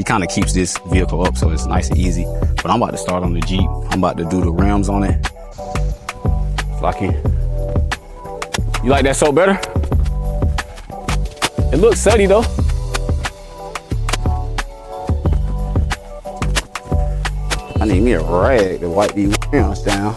kind of keeps this vehicle up so it's nice and easy. But I'm about to start on the Jeep. I'm about to do the rims on it. Lucky. You like that so better? It looks sunny though. I need me a rag to wipe these rims down.